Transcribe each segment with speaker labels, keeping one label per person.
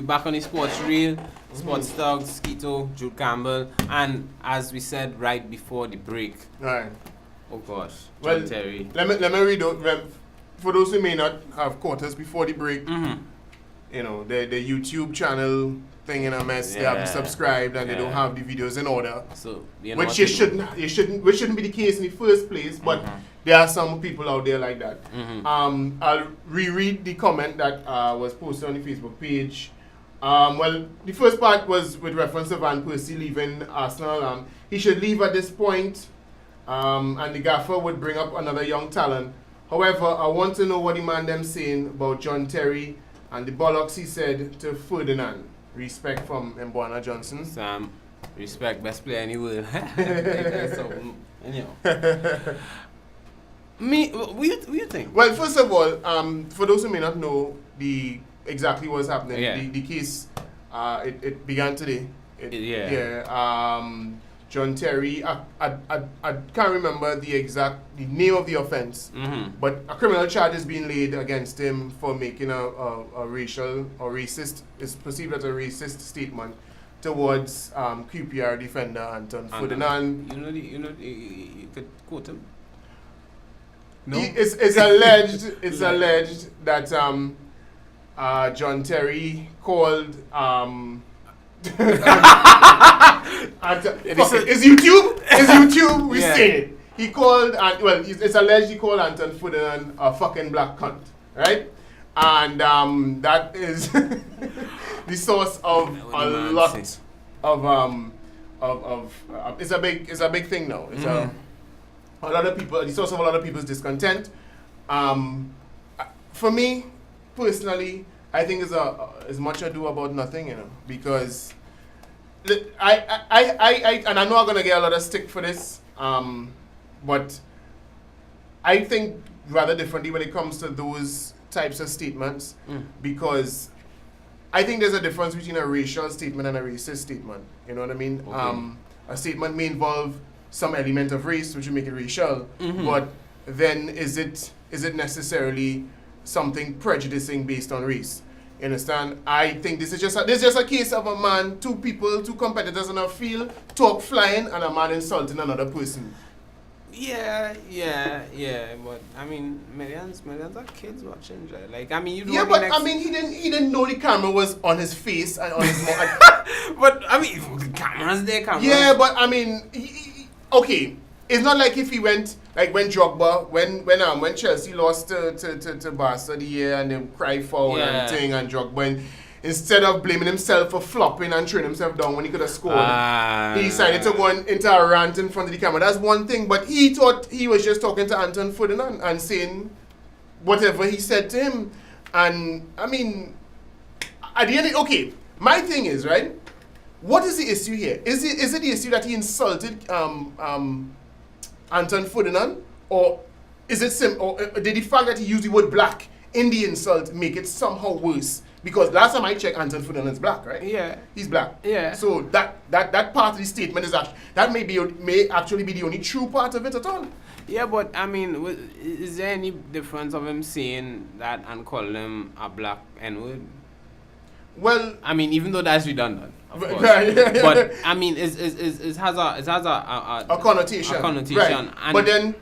Speaker 1: back on the sports reel. Sports Dog, Skeeto, Jude Campbell, and as we said right before the break.
Speaker 2: Right.
Speaker 1: Oh gosh,
Speaker 2: Well,
Speaker 1: John Terry.
Speaker 2: Let me read out. For those who may not have caught us before the break, you know, the YouTube channel thing in a mess. They haven't subscribed and they don't have the videos in order.
Speaker 1: So you know
Speaker 2: which which shouldn't be the case in the first place, but there are some people out there like that. I'll reread the comment that was posted on the Facebook page. Well, the first part was with reference to Van Persie leaving Arsenal. He should leave at this point, and the gaffer would bring up another young talent. However, I want to know what the man them saying about John Terry and the bollocks he said to Ferdinand. Respect from Mbwana Johnson.
Speaker 1: Sam, respect, best player in the world. So, anyhow. What you think?
Speaker 2: Well, first of all, for those who may not know exactly what's happening, the case, it began today. John Terry, I can't remember the name of the offense, but a criminal charge is being laid against him for making a racial or racist, is perceived as a racist statement towards QPR defender Anton Ferdinand.
Speaker 1: You could quote him. No?
Speaker 2: It's alleged that John Terry called Is YouTube? We say it. He called, it's alleged he called Anton Ferdinand a fucking black cunt, right? And that is the source of a lot of it's a big thing now. It's a lot of people, the source of a lot of people's discontent. For me personally, I think it's much ado about nothing, because I and I know I'm gonna get a lot of stick for this, but I think rather differently when it comes to those types of statements, because I think there's a difference between a racial statement and a racist statement. You know what I mean? Okay. A statement may involve some element of race, which would make it racial, but then is it necessarily something prejudicing based on race? You understand? I think this is just a case of a man, two competitors on a field, talk flying, and a man insulting another person.
Speaker 1: Yeah, but I mean, millions of kids watching, like, I mean, you don't.
Speaker 2: Yeah, but I mean, he didn't know the camera was on his face and on his mouth.
Speaker 1: But I mean, the camera's there,
Speaker 2: Yeah, but I mean, okay, it's not like if he went like when Drogba, when Chelsea lost to Barca the year and they cry foul and thing, and Drogba, instead of blaming himself for flopping and throwing himself down when he could have scored, he decided to go into a rant in front of the camera. That's one thing, but he thought he was just talking to Anton Ferdinand and saying whatever he said to him. And I mean, at the end, okay, my thing is, right, what is the issue here? Is it the issue that he insulted Anton Ferdinand, or is it or did the fact that he used the word black in the insult make it somehow worse? Because last time I checked, Anton Ferdinand is black, right?
Speaker 1: Yeah. He's
Speaker 2: black.
Speaker 1: Yeah.
Speaker 2: So that part of the statement is actually, that may actually be the only true part of it at all.
Speaker 1: Yeah, but I mean, is there any difference of him saying that and calling him a black N-word?
Speaker 2: Well,
Speaker 1: I mean, even though that's redundant, of course. But I mean, it has a
Speaker 2: connotation.
Speaker 1: A connotation.
Speaker 2: Right.
Speaker 1: And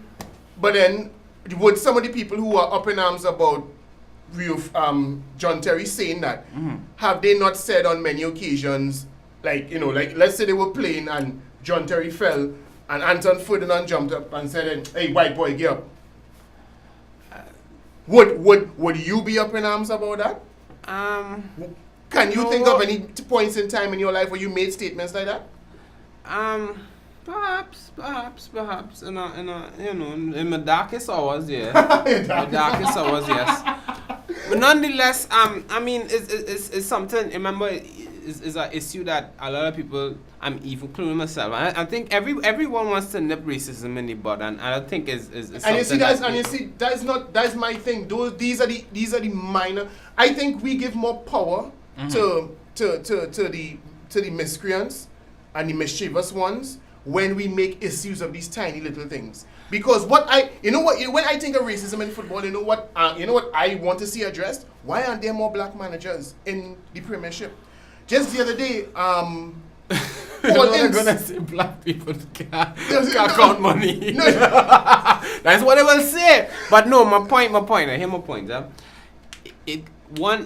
Speaker 2: but then, would some of the people who are up in arms about John Terry saying that, have they not said on many occasions, like, like let's say they were playing and John Terry fell and Anton Ferdinand jumped up and said, "Hey, white boy, get up." Would you be up in arms about that? Can you think of any points in time in your life where you made statements like that?
Speaker 1: Perhaps. In my darkest hours, yeah. My darkest hours, yes. But nonetheless, I mean, it's something. Remember, is an issue that a lot of people, I'm even including myself. I think everyone wants to nip racism in the bud, and I think is
Speaker 2: and you see that's my thing. These are the minor. I think we give more power to the miscreants and the mischievous ones when we make issues of these tiny little things. Because when I think of racism in football, you know what I want to see addressed? Why aren't there more black managers in the Premiership? Just the other day, Paul
Speaker 1: I'm gonna say black people can't count money. No. That's what I will say. But no, my point. I hear my point.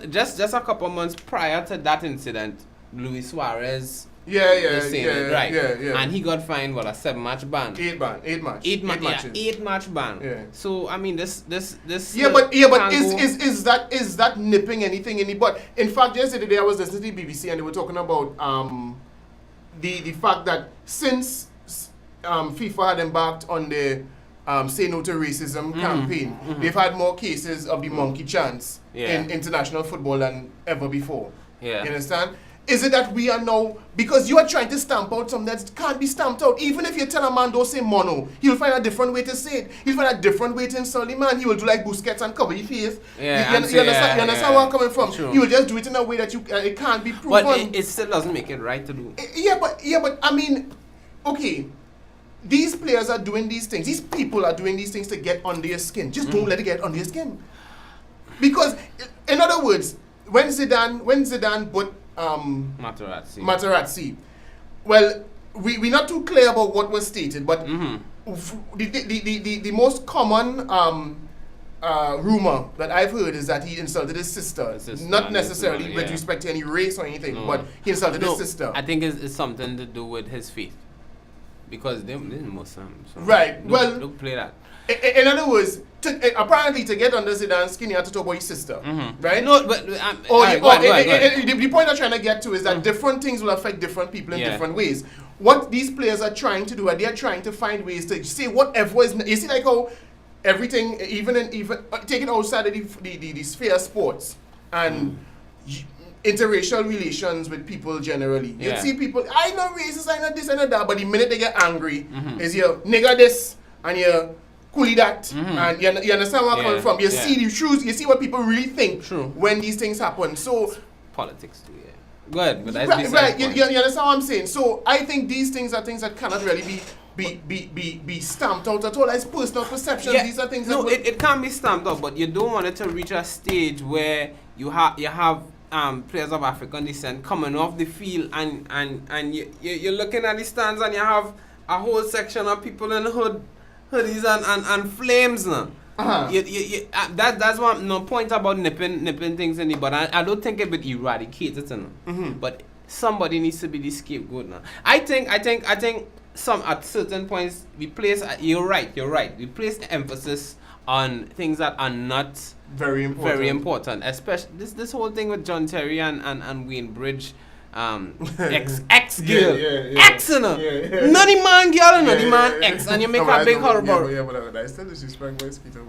Speaker 1: Just a couple months prior to that incident, Luis Suarez.
Speaker 2: Yeah,
Speaker 1: right.
Speaker 2: Yeah.
Speaker 1: And he got fined a 7-match ban.
Speaker 2: 8 matches.
Speaker 1: 8-match ban.
Speaker 2: Yeah.
Speaker 1: So I mean this.
Speaker 2: Yeah, but is that nipping anything in the butt? In fact, yesterday I was listening to the BBC and they were talking about the fact that since FIFA had embarked on the Say No to Racism campaign, they've had more cases of the monkey chants in international football than ever before.
Speaker 1: Yeah.
Speaker 2: You understand? Is it that we are now, because you are trying to stamp out something that can't be stamped out? Even if you tell a man don't say mono, he'll find a different way to say it. He'll find a different way to insult the man. He will do like Busquets and cover his face.
Speaker 1: Yeah,
Speaker 2: you understand where I'm coming from?
Speaker 1: True.
Speaker 2: He will just do it in a way that it can't be proven.
Speaker 1: But it still doesn't make it right to do.
Speaker 2: Yeah, but I mean, okay, these players are doing these things. These people are doing these things to get under your skin. Just don't let it get under your skin. Because, in other words, when Zidane put Materazzi. Well, we're not too clear about what was stated, but the most common rumor that I've heard is that he insulted his sister. Not necessarily with respect to any race or anything, but he insulted his sister.
Speaker 1: I think it's something to do with his faith. Because they're Muslim. So
Speaker 2: right.
Speaker 1: Don't play that.
Speaker 2: In other words, apparently to get under Zidane's skin, you have to talk about his sister, right?
Speaker 1: No, but
Speaker 2: the point I'm trying to get to is that different things will affect different people in different ways. What these players are trying to do, they are trying to find ways to say whatever is. You see, like how everything, even take it outside of the sphere of sports and interracial relations with people generally. You see people, I know racist, I know this, I know that, but the minute they get angry, is you nigger this and you coolie that, and you understand where I'm coming from. You see the truth, you see what people really think when these things happen. So
Speaker 1: politics too, Go ahead, but that's
Speaker 2: right. You understand what I'm saying? So I think these things are things that cannot really be stamped out at all. As personal perceptions, these are things that
Speaker 1: it can't be stamped out, but you don't want it to reach a stage where you have players of African descent coming off the field and you're looking at the stands and you have a whole section of people in hoodies and flames now. That's one no point about nipping things in the but I don't think it would eradicate it but somebody needs to be the scapegoat now. I think some at certain points we place you're right we place emphasis on things that are not
Speaker 2: very important,
Speaker 1: especially this whole thing with John Terry and Wayne Bridge, ex girl, ex no, not the man girl, not the man ex, and you make a big horrible.
Speaker 2: Yeah, but I still disrespect my speaker.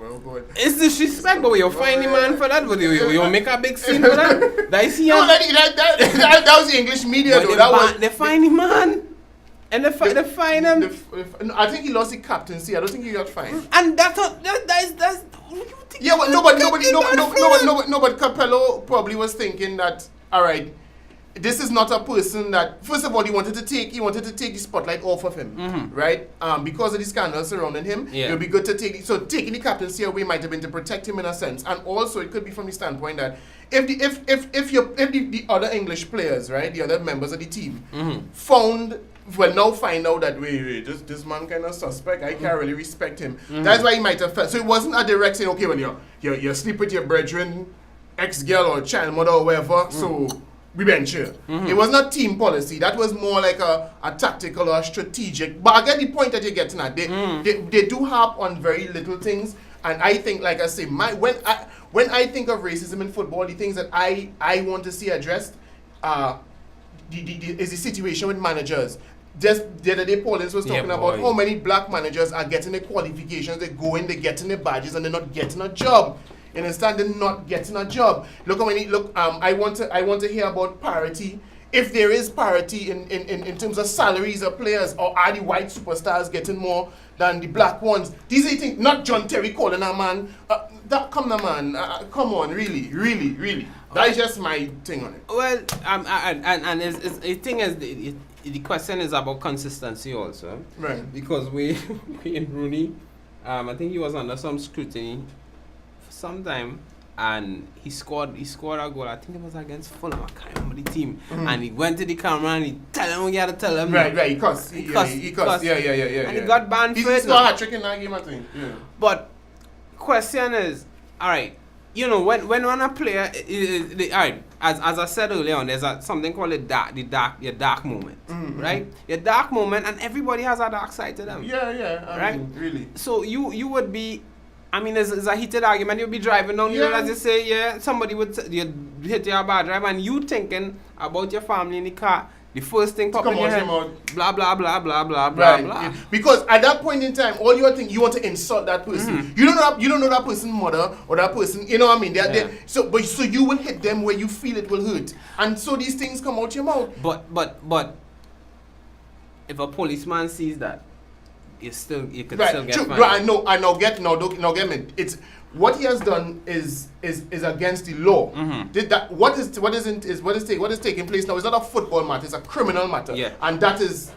Speaker 1: It's disrespect, but you find the man for that, but you make a big scene for that. That
Speaker 2: was the English media though.
Speaker 1: They find the man. And they fine him.
Speaker 2: I think he lost the captaincy. I don't think he got fined.
Speaker 1: And that's.
Speaker 2: Yeah, but nobody. Capello probably was thinking that. All right, this is not a person that. First of all, he wanted to take the spotlight off of him, right? Because of the scandal surrounding him, it would be good to take. So taking the captaincy away might have been to protect him in a sense, and also it could be from the standpoint that if the other English players, right, the other members of the team, now find out that wait, this man kind of suspect. I can't really respect him. That's why he might have felt. So it wasn't a direct saying, okay, well you sleep with your brethren, ex-girl or child mother or whatever, so we bench you. It was not team policy. That was more like a tactical or a strategic. But I get the point that you're getting at. They do harp on very little things, and I think, like I say, when I think of racism in football, the things that I want to see addressed is the situation with managers. Just the other day, Paulins was talking about how many black managers are getting the qualifications, they go in, they're getting the badges, and they're not getting a job. You understand? They're not getting a job. I want to hear about parity. If there is parity in terms of salaries of players, or are the white superstars getting more than the black ones? These are things, not John Terry calling a man. Come on, really. That is just my thing on it.
Speaker 1: Well, and the thing is, the question is about consistency also.
Speaker 2: Right.
Speaker 1: Because we in Rooney I think he was under some scrutiny for some time, and he scored a goal. I think it was against Fulham. I can't remember the team. And he went to the camera and he tell him what you had to tell him.
Speaker 2: Right. He cussed. He cussed. Yeah.
Speaker 1: And he got banned for it.
Speaker 2: He scored a hat-trick in that game, I think. Yeah.
Speaker 1: But question is, all right, you know, when a player, all right, as I said earlier on, there's something called your dark moment, right? Your dark moment, and everybody has a dark side to them.
Speaker 2: Yeah. I mean, really.
Speaker 1: So you would be, I mean, it's a heated argument. You'll be driving down the road, as you say, somebody would you hit your bad drive, and you thinking about your family in the car. The first thing popping in your head, blah blah blah blah blah blah blah.
Speaker 2: Yeah. Because at that point in time, all you are thinking, you want to insult that person. You don't know that person's mother or that person. You know what I mean? So you will hit them where you feel it will hurt, and so these things come out your mouth.
Speaker 1: But if a policeman sees that, you could still get fined.
Speaker 2: Right, I know. Get me. It's what he has done is against the law. What is taking place now is not a football matter, it's a criminal matter.
Speaker 1: Yeah.
Speaker 2: And that is,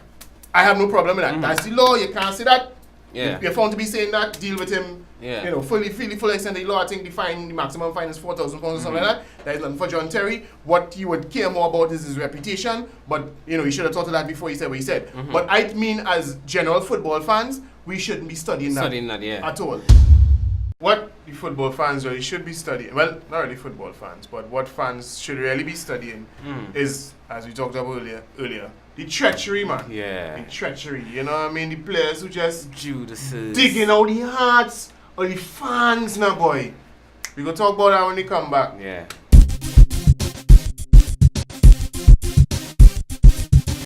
Speaker 2: I have no problem with that. That's the law, you can't say that.
Speaker 1: Yeah.
Speaker 2: You're found to be saying that, deal with him.
Speaker 1: Yeah.
Speaker 2: You know, full extent of the law. I think the maximum fine is £4,000 or something like that. That is nothing for John Terry. What you would care more about is his reputation. But you know, he should have thought of that before he said what he said. But I mean, as general football fans, we shouldn't be studying that at all. What the football fans really should be studying, well, not really football fans, but what fans should really be studying is, as we talked about earlier, the treachery, man.
Speaker 1: Yeah.
Speaker 2: The treachery, you know what I mean? The players who just
Speaker 1: Judases.
Speaker 2: digging out the hearts of the fans now, boy. We gonna talk about that when they come back.
Speaker 1: Yeah.